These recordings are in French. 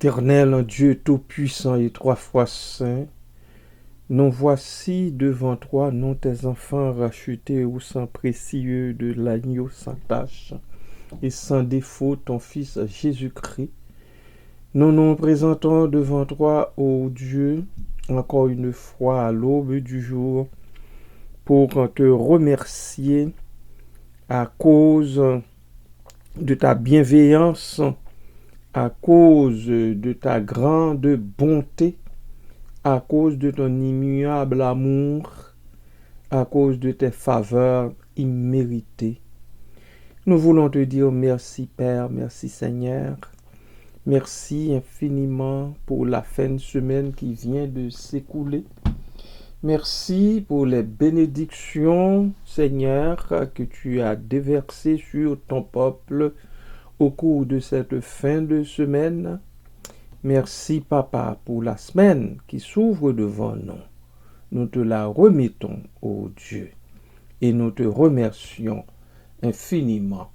Éternel Dieu tout-puissant et trois fois saint, nous voici devant toi, nous tes enfants rachetés au sang précieux de l'agneau sans tache et sans défaut, ton Fils Jésus-Christ. Nous nous présentons devant toi, ô Dieu, encore une fois à l'aube du jour, pour te remercier à cause de ta bienveillance, à cause de ta grande bonté, à cause de ton immuable amour, à cause de tes faveurs imméritées. Nous voulons te dire merci Père, merci Seigneur, merci infiniment pour la fin de semaine qui vient de s'écouler. Merci pour les bénédictions, Seigneur, que tu as déversées sur ton peuple au cours de cette fin de semaine. Merci, Papa, pour la semaine qui s'ouvre devant nous. Nous te la remettons, ô Dieu, et nous te remercions infiniment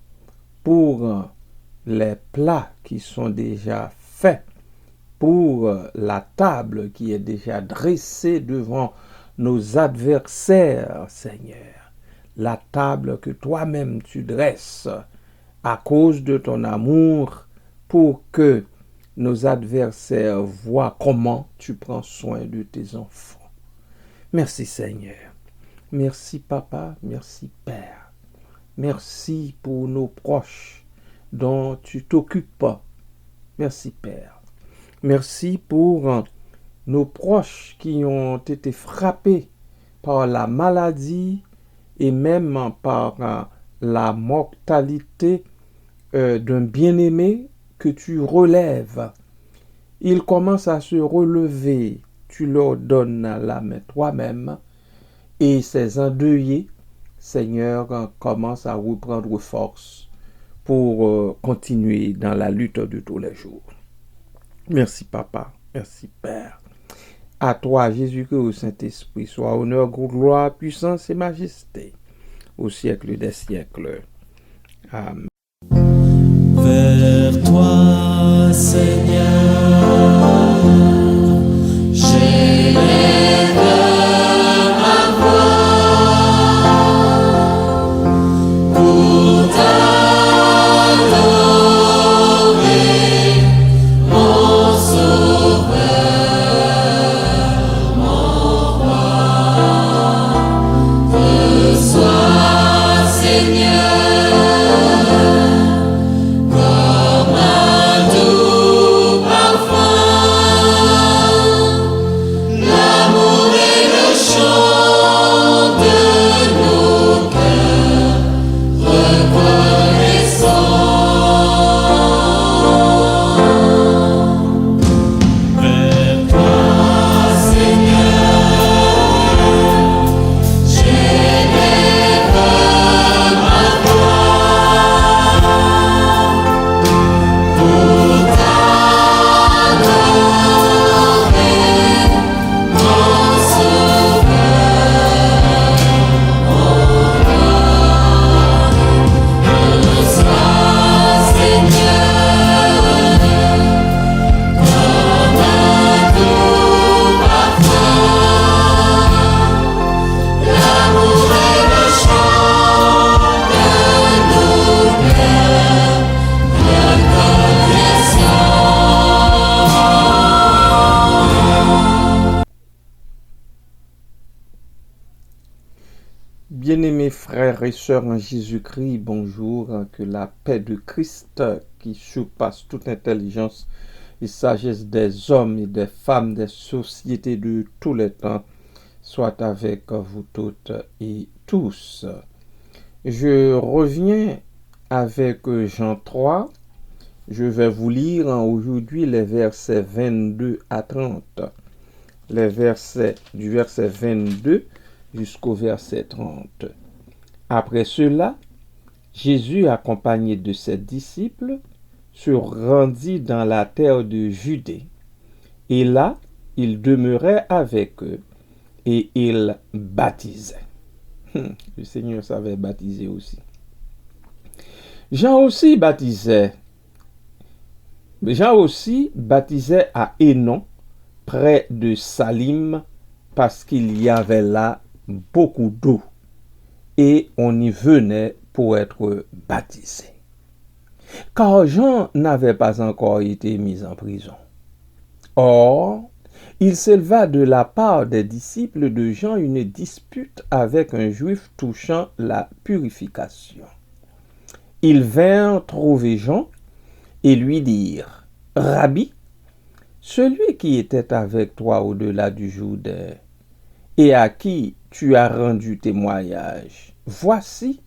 pour les plats qui sont déjà faits, pour la table qui est déjà dressée devant nos adversaires, Seigneur. La table que toi-même tu dresses à cause de ton amour pour que nos adversaires voient comment tu prends soin de tes enfants. Merci Seigneur. Merci Papa, merci Père. Merci pour nos proches dont tu t'occupes. Merci Père. Merci pour nos proches qui ont été frappés par la maladie et même par la mortalité d'un bien-aimé que tu relèves. Ils commencent à se relever, tu leur donnes la main toi-même, et ces endeuillés, Seigneur, commencent à reprendre force pour continuer dans la lutte de tous les jours. Merci Papa, merci Père. À toi, Jésus-Christ, au Saint-Esprit, soit honneur, gloire, puissance et majesté, au siècle des siècles. Amen. Vers toi, Seigneur, j'élève ma voix pour t'adorer, mon Sauveur, mon roi. Reçois, Seigneur, Bien-aimés frères et sœurs en Jésus-Christ, bonjour, que la paix de Christ qui surpasse toute intelligence et sagesse des hommes et des femmes, des sociétés de tous les temps, soit avec vous toutes et tous. Je reviens avec Jean 3. Je vais vous lire aujourd'hui les versets 22 à 30. Les versets du verset 22 jusqu'au verset 30. Après cela, Jésus, accompagné de ses disciples, se rendit dans la terre de Judée. Et là, il demeurait avec eux et il baptisait. Le Seigneur savait baptiser aussi. Jean aussi baptisait Jean aussi baptisait à Hénon, près de Salim, parce qu'il y avait là beaucoup d'eau, et on y venait pour être baptisé. Car Jean n'avait pas encore été mis en prison. Or, il s'éleva de la part des disciples de Jean une dispute avec un juif touchant la purification. Ils vinrent trouver Jean et lui dirent, « Rabbi, celui qui était avec toi au-delà du Jourdain et à qui tu as rendu témoignage, voici,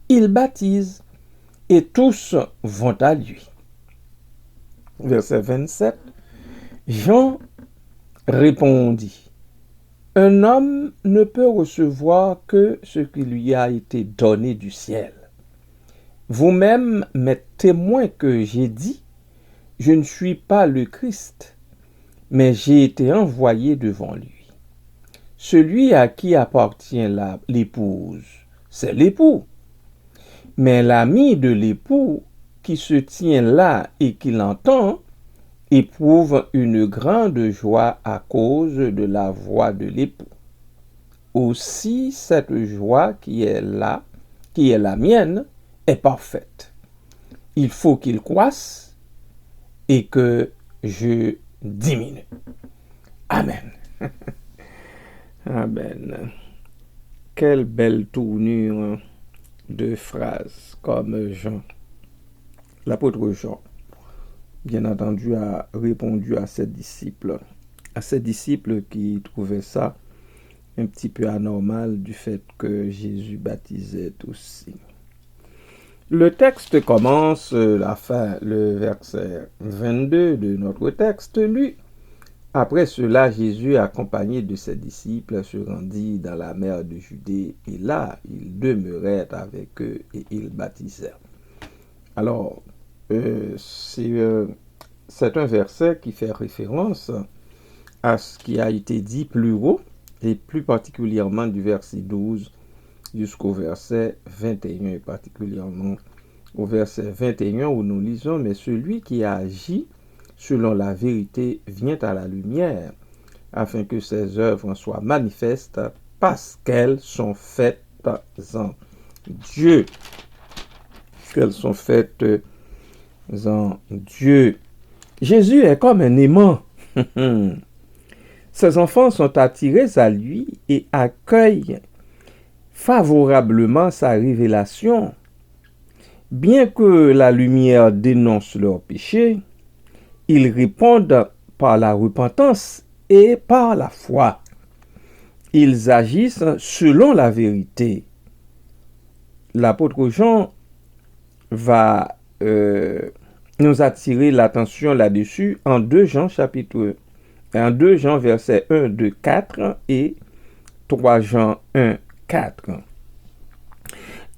il baptise, et tous vont à lui. » Verset 27. Jean répondit, « Un homme ne peut recevoir que ce qui lui a été donné du ciel. Vous-même m'êtes témoin que j'ai dit, je ne suis pas le Christ, mais j'ai été envoyé devant lui. Celui à qui appartient l'épouse, c'est l'époux. Mais l'ami de l'époux qui se tient là et qui l'entend, éprouve une grande joie à cause de la voix de l'époux. Aussi, cette joie qui est la mienne, est parfaite. Il faut qu'il croisse et que je diminue. Amen. Amen. Quelle belle tournure de phrases comme Jean. L'apôtre Jean, bien entendu, a répondu à ses disciples qui trouvaient ça un petit peu anormal du fait que Jésus baptisait aussi. Le texte commence, le verset 22 de notre texte, lui. Après cela, Jésus, accompagné de ses disciples, se rendit dans la mer de Judée, et là, il demeurait avec eux et il baptisait. Alors, c'est un verset qui fait référence à ce qui a été dit plus haut, et plus particulièrement du verset 12 jusqu'au verset 21, et particulièrement au verset 21 où nous lisons « Mais celui qui a agi selon la vérité vient à la lumière, afin que ses œuvres soient manifestes, parce qu'elles sont faites en Dieu. » Qu'elles sont faites en Dieu. Jésus est comme un aimant. Ses enfants sont attirés à lui et accueillent favorablement sa révélation. Bien que la lumière dénonce leurs péchés, ils répondent par la repentance et par la foi. Ils agissent selon la vérité. L'apôtre Jean va nous attirer l'attention là-dessus en 2 Jean versets 1, 2, 4 et 3 Jean 1, 4.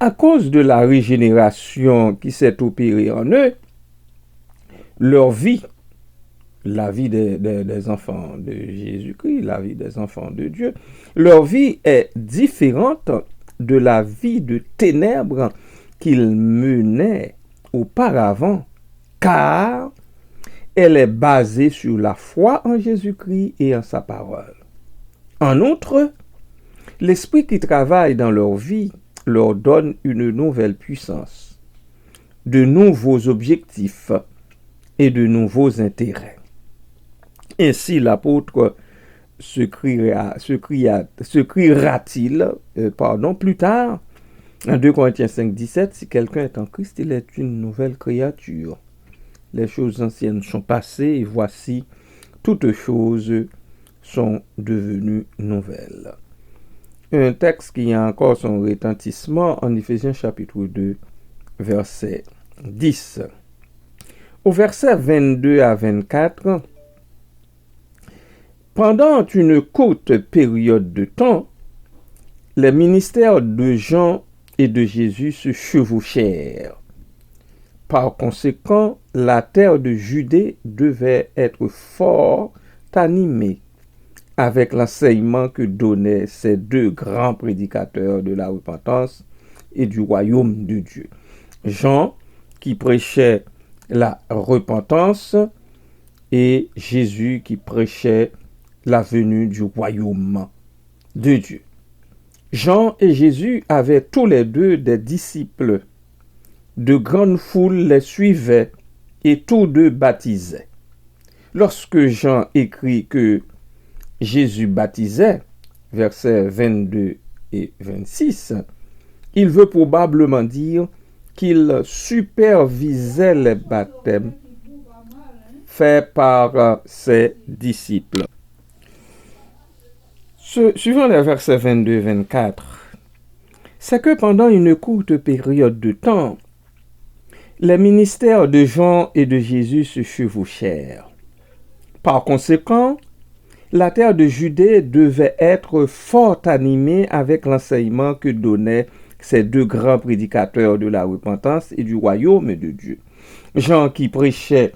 À cause de la régénération qui s'est opérée en eux, leur vie, la vie des enfants de Jésus-Christ, la vie des enfants de Dieu, leur vie est différente de la vie de ténèbres qu'ils menaient auparavant, car elle est basée sur la foi en Jésus-Christ et en sa parole. En outre, l'Esprit qui travaille dans leur vie leur donne une nouvelle puissance, de nouveaux objectifs et de nouveaux intérêts. Ainsi, l'apôtre se criera-t-il plus tard, en 2 Corinthiens 5, 17, si quelqu'un est en Christ, il est une nouvelle créature. Les choses anciennes sont passées et voici, toutes choses sont devenues nouvelles. Un texte qui a encore son retentissement en Éphésiens chapitre 2, verset 10. Au verset 22 à 24, pendant une courte période de temps, les ministères de Jean et de Jésus se chevauchèrent. Par conséquent, la terre de Judée devait être fort animée avec l'enseignement que donnaient ces deux grands prédicateurs de la repentance et du royaume de Dieu. Jean, qui prêchait la repentance, et Jésus qui prêchait la venue du royaume de Dieu. Jean et Jésus avaient tous les deux des disciples. De grandes foules les suivaient et tous deux baptisaient. Lorsque Jean écrit que Jésus baptisait, versets 22 et 26, il veut probablement dire qu'il supervisait les baptêmes faits par ses disciples. Suivant les versets 22 et 24, c'est que pendant une courte période de temps, les ministères de Jean et de Jésus se chevauchèrent. Par conséquent, la terre de Judée devait être fort animée avec l'enseignement que donnaient ces deux grands prédicateurs de la repentance et du royaume de Dieu. Jean qui prêchait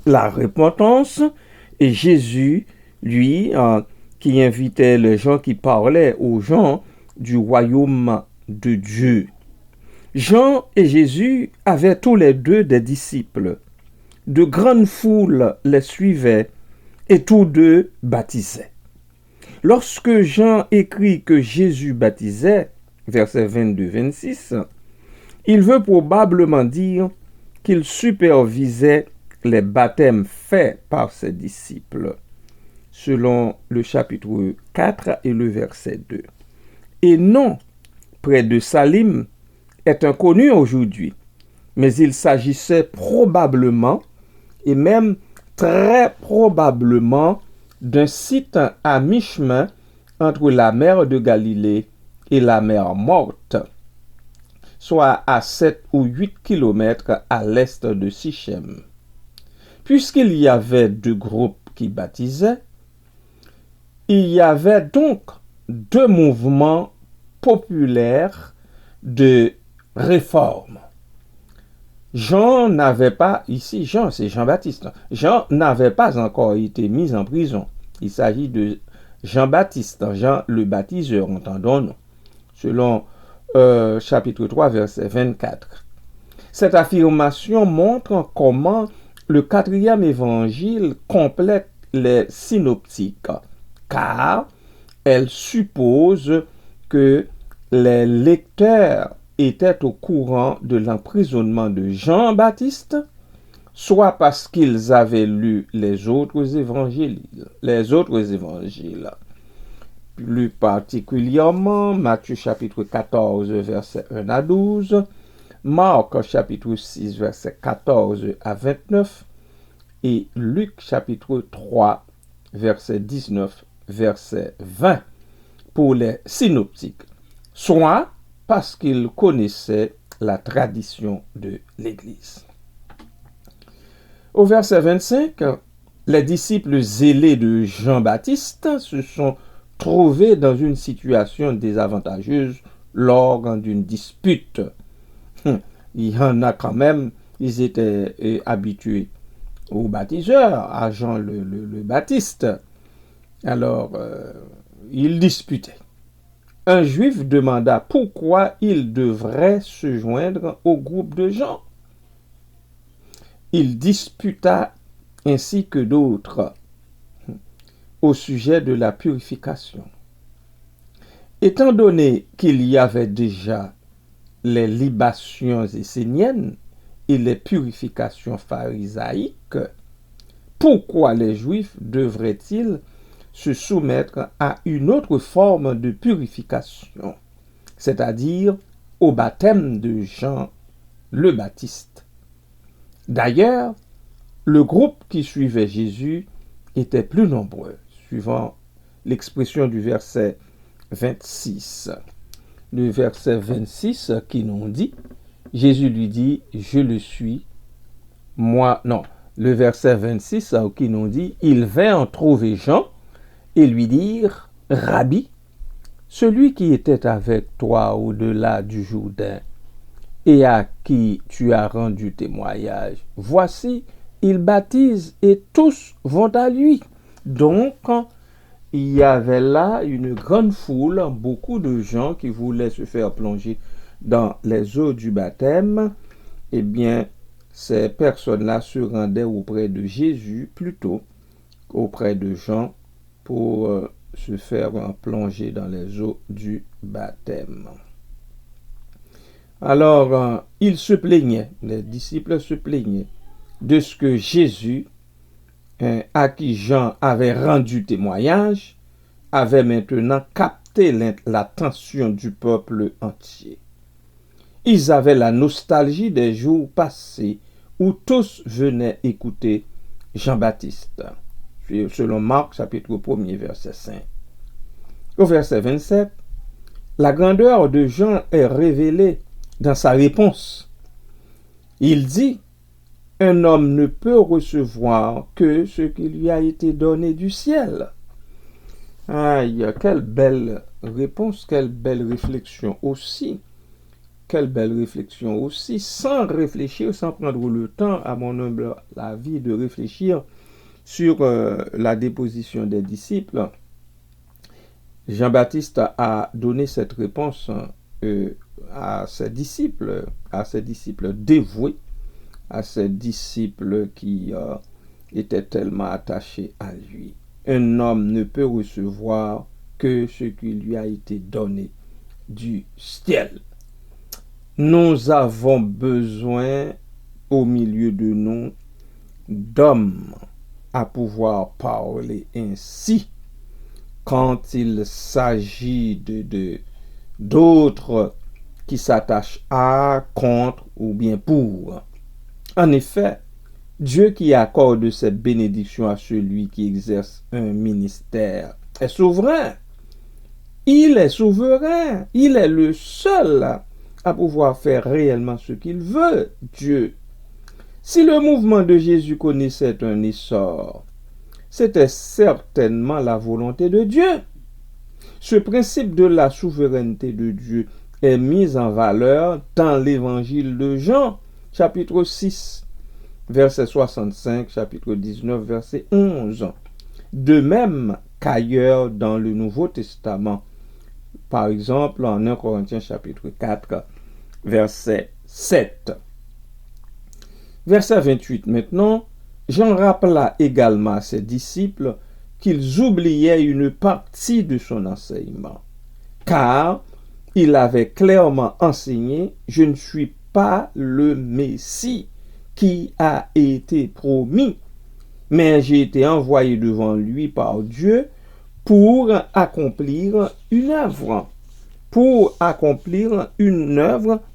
la repentance et Jésus, lui, qui invitait les gens, qui parlaient aux gens du royaume de Dieu. Jean et Jésus avaient tous les deux des disciples. De grandes foules les suivaient et tous deux baptisaient. Lorsque Jean écrit que Jésus baptisait, versets 22-26, il veut probablement dire qu'il supervisait les baptêmes faits par ses disciples, selon le chapitre 4 et le verset 2. Et non, près de Salim, est inconnu aujourd'hui, mais il s'agissait probablement, et même très probablement, d'un site à mi-chemin entre la mer de Galilée et la mer Morte, soit à 7 ou 8 kilomètres à l'est de Sichem. Puisqu'il y avait deux groupes qui baptisaient, il y avait donc deux mouvements populaires de réforme. Jean n'avait pas, ici Jean c'est Jean-Baptiste, Jean n'avait pas encore été mis en prison. Il s'agit de Jean-Baptiste, Jean le baptiseur, entendons-nous, selon chapitre 3, verset 24. Cette affirmation montre comment le quatrième évangile complète les synoptiques, car elle suppose que les lecteurs étaient au courant de l'emprisonnement de Jean-Baptiste, soit parce qu'ils avaient lu les autres évangiles, plus particulièrement Matthieu chapitre 14, versets 1 à 12, Marc chapitre 6, versets 14 à 29, et Luc chapitre 3, verset 19, verset 20, pour les synoptiques, soit parce qu'ils connaissaient la tradition de l'Église. Au verset 25, les disciples zélés de Jean-Baptiste se sont trouvés dans une situation désavantageuse lors d'une dispute. Il y en a quand même, ils étaient habitués au baptiseur, à Jean le Baptiste. Alors, ils disputaient. Un juif demanda pourquoi il devrait se joindre au groupe de Jean. Il disputa ainsi que d'autres au sujet de la purification. Étant donné qu'il y avait déjà les libations esséniennes et les purifications pharisaïques, pourquoi les Juifs devraient-ils se soumettre à une autre forme de purification, c'est-à-dire au baptême de Jean le Baptiste? D'ailleurs, le groupe qui suivait Jésus était plus nombreux, suivant l'expression du verset 26. Le verset 26 qui nous dit, Jésus lui dit, je le suis, moi, non. Le verset 26 qui nous dit, il vint en trouver Jean et lui dire, Rabbi, celui qui était avec toi au-delà du Jourdain et à qui tu as rendu témoignage, voici, il baptise et tous vont à lui. Donc, il y avait là une grande foule, beaucoup de gens qui voulaient se faire plonger dans les eaux du baptême. Eh bien, ces personnes-là se rendaient auprès de Jésus, plutôt auprès de Jean, pour se faire plonger dans les eaux du baptême. Alors, ils se plaignaient, les disciples se plaignaient de ce que Jésus, à qui Jean avait rendu témoignage, avait maintenant capté l'attention du peuple entier. Ils avaient la nostalgie des jours passés où tous venaient écouter Jean-Baptiste, selon Marc chapitre 1er verset 5. Au verset 27, la grandeur de Jean est révélée dans sa réponse. Il dit, un homme ne peut recevoir que ce qui lui a été donné du ciel. Aïe, quelle belle réponse, quelle belle réflexion aussi. Quelle belle réflexion aussi, sans réfléchir, sans prendre le temps, à mon humble avis, de réfléchir sur la déposition des disciples. Jean-Baptiste a donné cette réponse à ses disciples dévoués, à ses disciples qui étaient tellement attachés à lui. Un homme ne peut recevoir que ce qui lui a été donné du ciel. Nous avons besoin au milieu de nous d'hommes à pouvoir parler ainsi quand il s'agit d'autres qui s'attachent à, contre ou bien pour. En effet, Dieu qui accorde cette bénédiction à celui qui exerce un ministère est souverain. Il est souverain. Il est le seul à pouvoir faire réellement ce qu'il veut, Dieu. Si le mouvement de Jésus connaissait un essor, c'était certainement la volonté de Dieu. Ce principe de la souveraineté de Dieu est mis en valeur dans l'évangile de Jean, chapitre 6, verset 65, chapitre 19, verset 11. De même qu'ailleurs dans le Nouveau Testament, par exemple en 1 Corinthiens chapitre 4, verset 7. Verset 28 maintenant, Jean rappela également à ses disciples qu'ils oubliaient une partie de son enseignement, car il avait clairement enseigné « Je ne suis pas le Messie qui a été promis, mais j'ai été envoyé devant lui par Dieu pour accomplir une œuvre,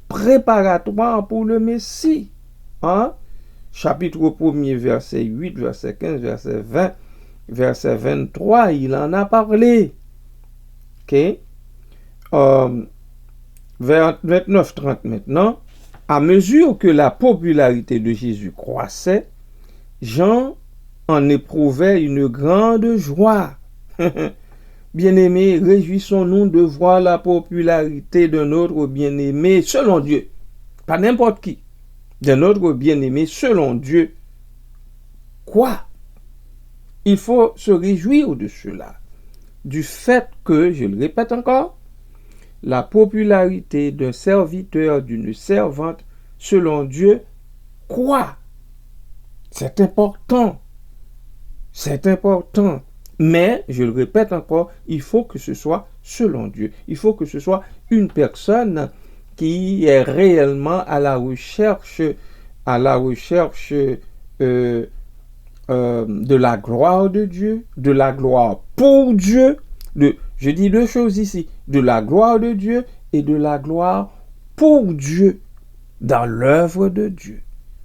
préparatoire pour le Messie. » Chapitre 1er, verset 8, verset 15, verset 20, verset 23, il en a parlé. Ok? Vers 29-30 maintenant, à mesure que la popularité de Jésus croissait, Jean en éprouvait une grande joie. Bien-aimés, réjouissons-nous de voir la popularité de notre bien-aimé selon Dieu. Pas n'importe qui. De notre bien-aimé selon Dieu. Quoi? Il faut se réjouir de cela. Du fait que, je le répète encore, la popularité d'un serviteur, d'une servante selon Dieu, quoi? C'est important. C'est important. Mais, je le répète encore, il faut que ce soit selon Dieu. Il faut que ce soit une personne qui est réellement à la recherche de la gloire de Dieu, de la gloire pour Dieu. Je dis deux choses ici, de la gloire de Dieu et de la gloire pour Dieu, dans l'œuvre de Dieu,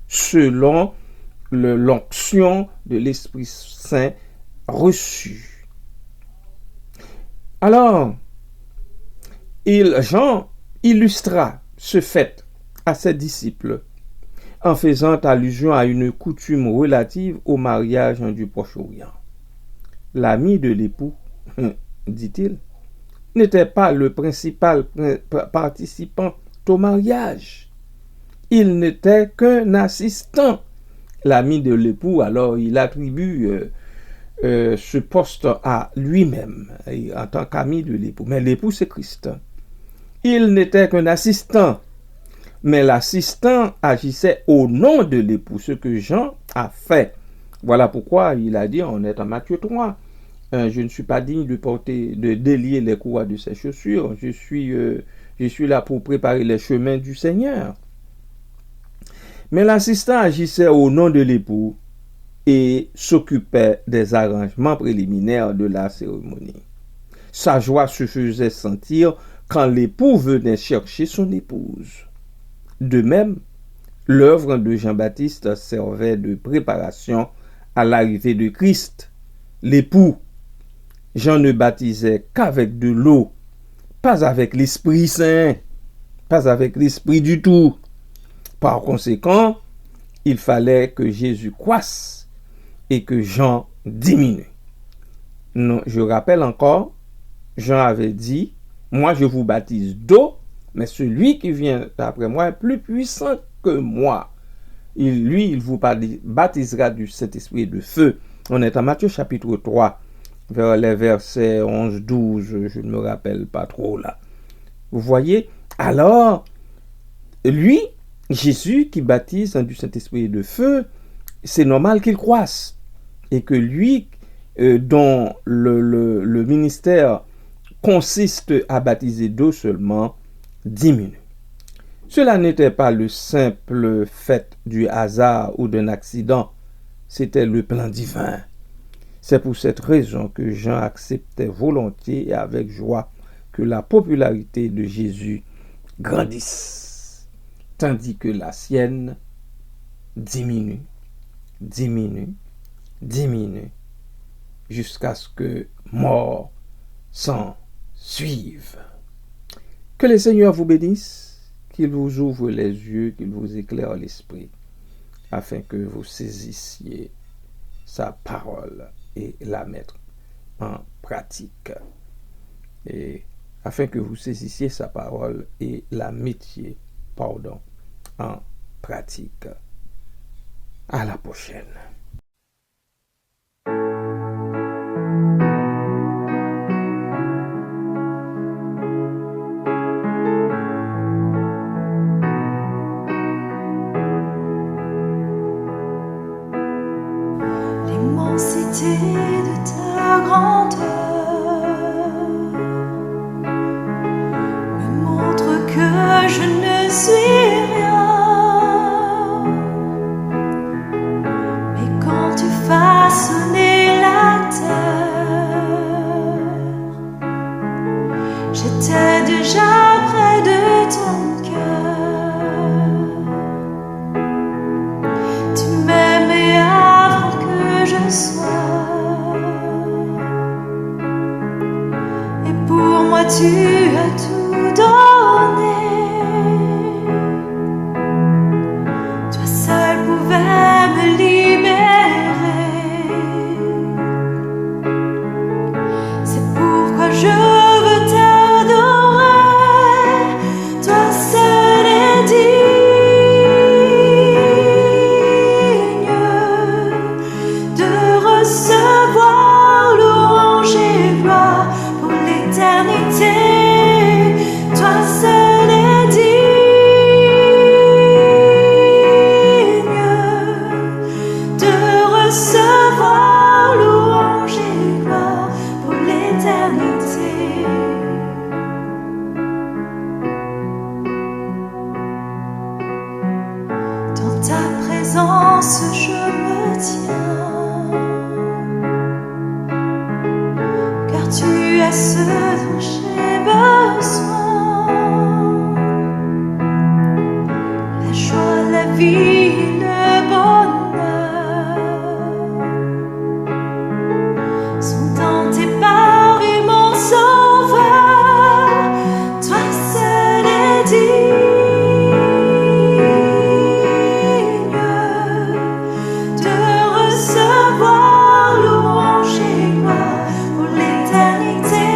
selon l'onction de l'Esprit Saint reçue. Alors, Jean illustra ce fait à ses disciples en faisant allusion à une coutume relative au mariage du Proche-Orient. L'ami de l'époux, dit-il, n'était pas le principal participant au mariage. Il n'était qu'un assistant. L'ami de l'époux, alors, il attribue ce poste à lui-même en tant qu'ami de l'époux. Mais l'époux, c'est Christ. Il n'était qu'un assistant. mais l'assistant agissait au nom de l'époux, ce que Jean a fait. Voilà pourquoi il a dit, on est en Matthieu 3, je ne suis pas digne de délier les courroies de ses chaussures, je suis là pour préparer les chemins du Seigneur. Mais l'assistant agissait au nom de l'époux et s'occupait des arrangements préliminaires de la cérémonie. Sa joie se faisait sentir quand l'époux venait chercher son épouse. De même, l'œuvre de Jean-Baptiste servait de préparation à l'arrivée de Christ, l'époux. Jean ne baptisait qu'avec de l'eau, pas avec l'Esprit Saint, pas avec l'Esprit du tout. Par conséquent, il fallait que Jésus croisse et que Jean diminue. Non, je rappelle encore, Jean avait dit, moi je vous baptise d'eau, mais celui qui vient après moi est plus puissant que moi. Il vous baptisera du Saint-Esprit et de feu. On est en Matthieu chapitre 3, vers les versets 11-12, je ne me rappelle pas trop là. Vous voyez? Alors, lui, Jésus qui baptise du Saint-Esprit et de feu, c'est normal qu'il croisse. Et que lui, dont le ministère consiste à baptiser d'eau seulement, diminue. Cela n'était pas le simple fait du hasard ou d'un accident, c'était le plan divin. C'est pour cette raison que Jean acceptait volontiers et avec joie que la popularité de Jésus grandisse, tandis que la sienne diminue, jusqu'à ce que mort s'en suive. Que le Seigneur vous bénisse, qu'il vous ouvre les yeux, qu'il vous éclaire l'esprit, afin que vous saisissiez sa parole et la mettre en pratique. Et afin que vous saisissiez sa parole et la mettiez, en pratique. À la prochaine. L'immensité de ta grandeur me montre que je ne suis rien. Mais quand tu façonnais la terre, j'étais déjà près de ton cœur. Tu m'aimais avant que je sois, et pour moi tu as tout donné. Toi seul pouvais me libérer. C'est pourquoi je veux t'adorer. Toi seul est digne de recevoir louange et gloire pour l'éternité. Toi seul est digne de recevoir louange et gloire pour l'éternité. Dans ta présence je me tiens, car tu es ce dont j'ai besoin. La joie, la vie, le bonheur sont dans tes pas, et mon sauveur. Toi seul est digne de recevoir louange et gloire pour l'éternité.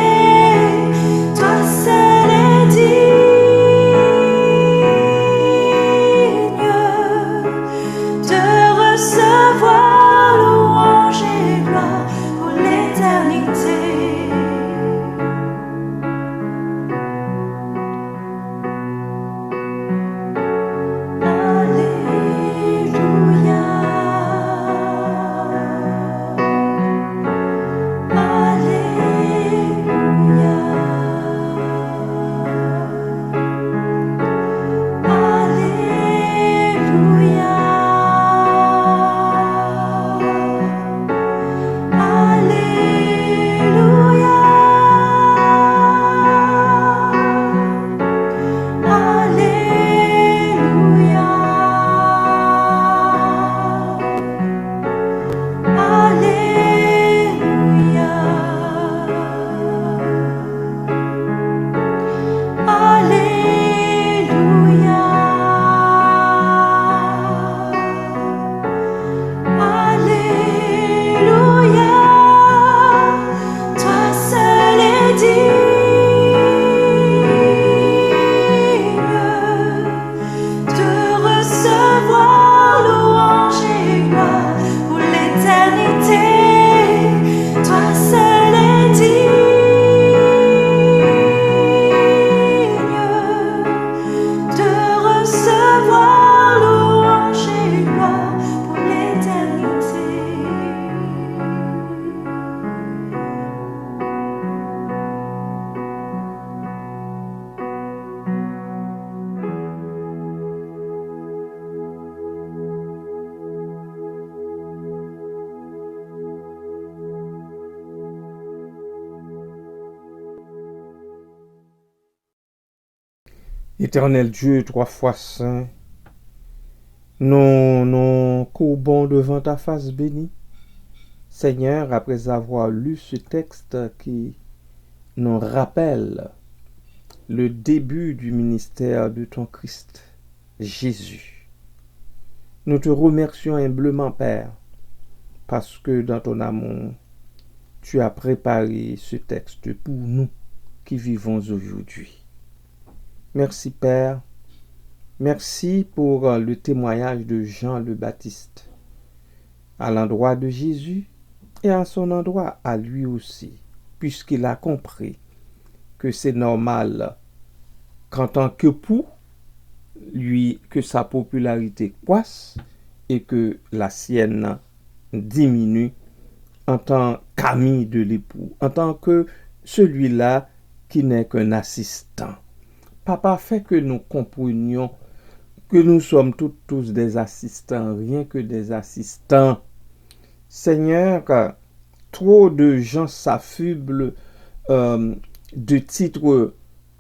Éternel Dieu, 3 fois saint, nous courbons devant ta face bénie. Seigneur, après avoir lu ce texte qui nous rappelle le début du ministère de ton Christ, Jésus, nous te remercions humblement, Père, parce que dans ton amour, tu as préparé ce texte pour nous qui vivons aujourd'hui. Merci, Père. Merci pour le témoignage de Jean le Baptiste à l'endroit de Jésus et à son endroit à lui aussi, puisqu'il a compris que c'est normal qu'en tant qu'époux, que sa popularité croisse et que la sienne diminue en tant qu'ami de l'époux, en tant que celui-là qui n'est qu'un assistant. Papa, fait que nous comprenions que nous sommes tous des assistants, rien que des assistants. Seigneur, trop de gens s'affublent de titres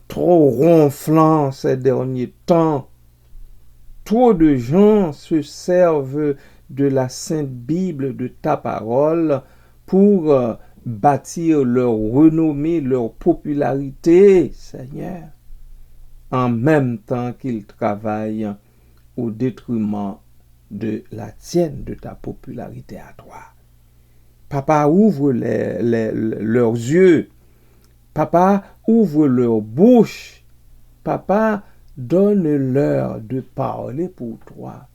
trop ronflants ces derniers temps. Trop de gens se servent de la Sainte Bible, de ta parole, pour bâtir leur renommée, leur popularité, Seigneur, en même temps qu'ils travaillent au détriment de la tienne, de ta popularité à toi. Papa, ouvre leurs yeux. Papa, ouvre leur bouche. Papa, donne-leur de parler pour toi.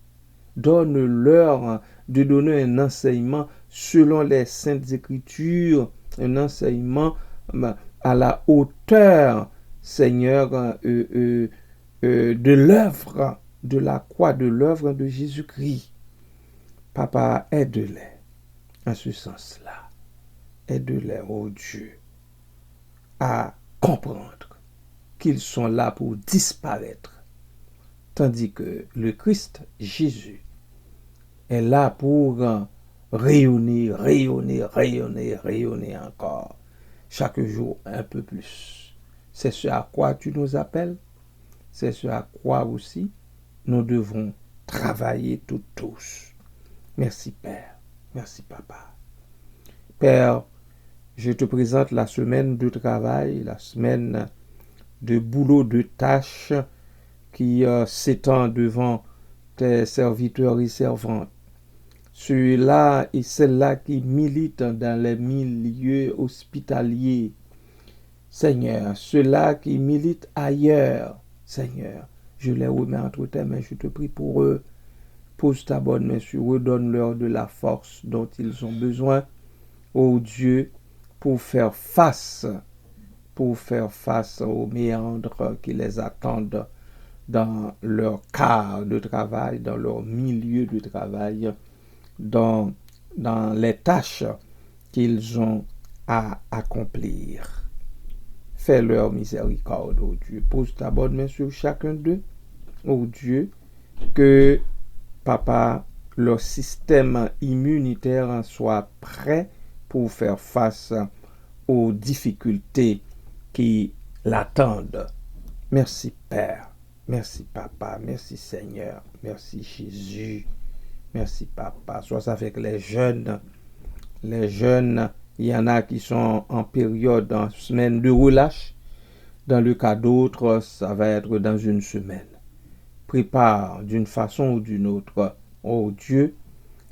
Donne-leur de donner un enseignement selon les Saintes Écritures, un enseignement à la hauteur, Seigneur, de l'œuvre de la croix, de l'œuvre de Jésus-Christ. Papa, aide-les en ce sens-là. Aide-les, oh Dieu, à comprendre qu'ils sont là pour disparaître, tandis que le Christ, Jésus, est là pour rayonner, rayonner, rayonner, rayonner encore, chaque jour un peu plus. C'est ce à quoi tu nous appelles, c'est ce à quoi aussi nous devons travailler tous. Merci Père, merci Papa. Père, je te présente la semaine de travail, la semaine de boulot, de tâches qui s'étend devant tes serviteurs et servantes. Ceux-là et celles-là qui militent dans les milieux hospitaliers, Seigneur, ceux-là qui militent ailleurs, Seigneur, je les remets entre tes mains, je te prie pour eux. Pose ta bonne main sur eux, donne-leur de la force dont ils ont besoin, ô Dieu, pour faire face aux méandres qui les attendent dans leur quart de travail, dans leur milieu de travail, dans les tâches qu'ils ont à accomplir. Fais leur miséricorde, ô Dieu. Pose ta bonne main sur chacun d'eux, ô Dieu, que, Papa, leur système immunitaire soit prêt pour faire face aux difficultés qui l'attendent. Merci Père, merci Papa, merci Seigneur, merci Jésus, merci Papa. Soit avec les jeunes, il y en a qui sont en période, en semaine de relâche. Dans le cas d'autres, ça va être dans une semaine. Prépare d'une façon ou d'une autre, oh Dieu,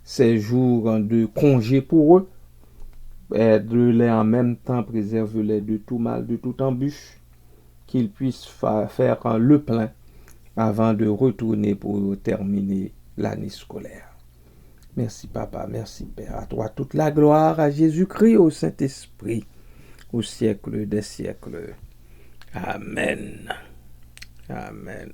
ces jours de congé pour eux. Aide-les en même temps, préserve-les de tout mal, de toute embûche, qu'ils puissent faire le plein avant de retourner pour terminer l'année scolaire. Merci Papa, merci Père. À toi toute la gloire, à Jésus-Christ, au Saint-Esprit, au siècle des siècles. Amen. Amen.